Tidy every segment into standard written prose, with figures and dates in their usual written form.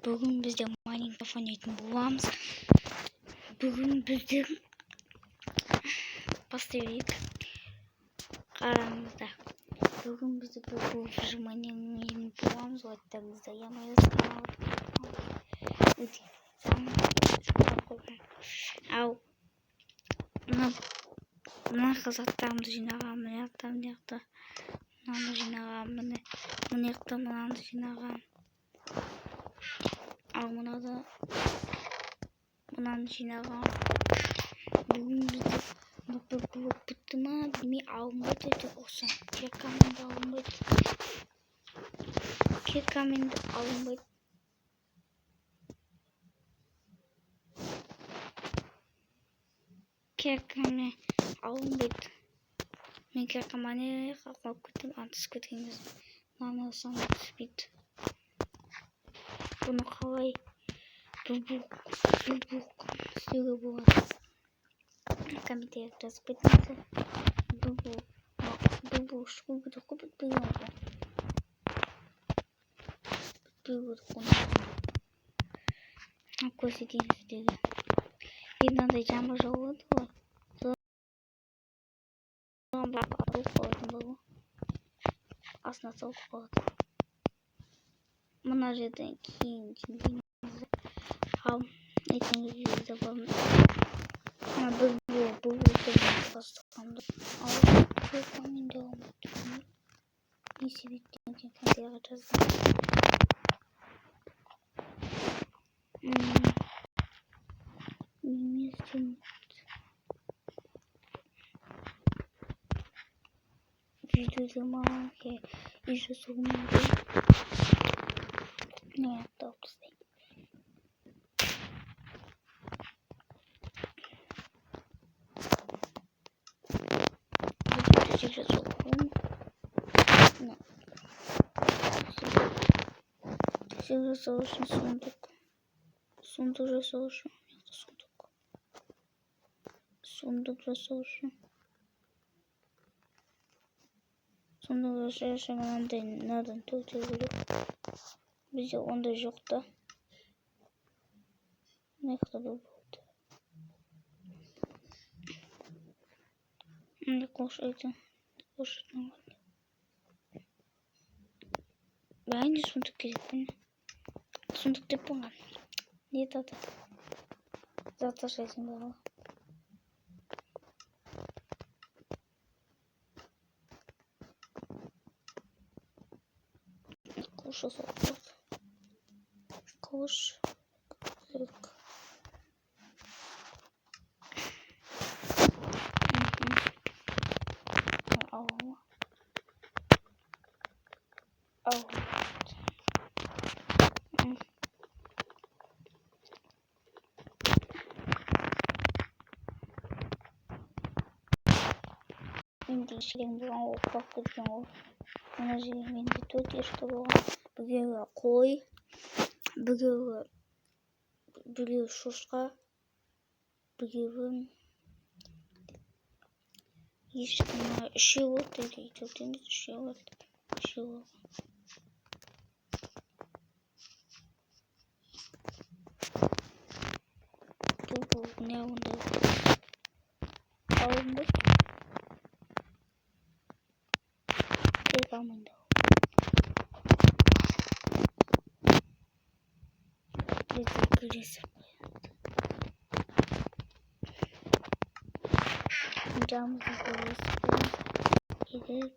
Bugün biz de Minecraft oynayalım bulamız. Bugün biz de бастайық қараңыздар. Bugün biz de bu Minecraft bulamız. Hatta yamayız. Ау, мына қызаттарымды жинаған, мына жақта мынаны жинаған, мына жақта мынаны жинаған. Ал мынада мынаны жинаған. Бүгін бізде бұл блок бітті ма білмей алынбайды деп осы. Кекаменді алынбайды. Кекамен алынбайды. Мен кекамене қалып кеттім, антыс кеткенбіз. Мынаны саны түспейді. Бұны қалай бұл істеуге болады? Комментарий жазып кетіңіздер. Бұл шығу керек қой, бітпеген ғой. Көрсетейін сіздерге. Мынандай жаңбыр жауады ғой. Соған бірақ алып қалатын болу. Астына салып қалады. Мына жерден кейін жинаймыз. Ал ертеңгі видеода болмыз. Бұл бастықанды. Ал көкаменде алмайды. Не себептен комментарийға жаздым. Видеода маған еще соғымды. Не аяқтап тастайын. Сейчас соғым. Сейчас жасау үшін сундук. Сундук жасау үшін. Сундук жасау үшін. Сундук жасау үшін мынадан төлтеу керек. Бізде ондай жоқ та. Мынақты болды. Мында қошайтын. Бәріне сундук керек пе? Сундук деп болған. Не тады? Зат ашайсың бағала. Қош жасау. Қош. Керек. Ау. Енді ішілген болған оқпақ кеткен ол. Мына жерге менде 4 ешті болған. Біреуі қой. Біреуі шошқа. Біреуі ешкіні үшеу болды. Төртеміз үшеу болды. Бұл не ондай алынды. Тек алынды. Бізде күресіп қояды. Жамызды күресіп қояды. Едіп.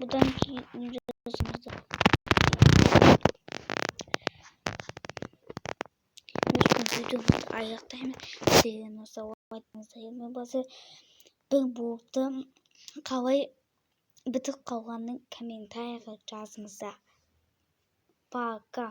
Бұдан кейін жазыңыздар. Видеомызды аяқтаймыз. Сіздерге сау айтыңыздар. Бір блогты қалай бітіп қалғанын комментарийға жазыңыздар. Пока.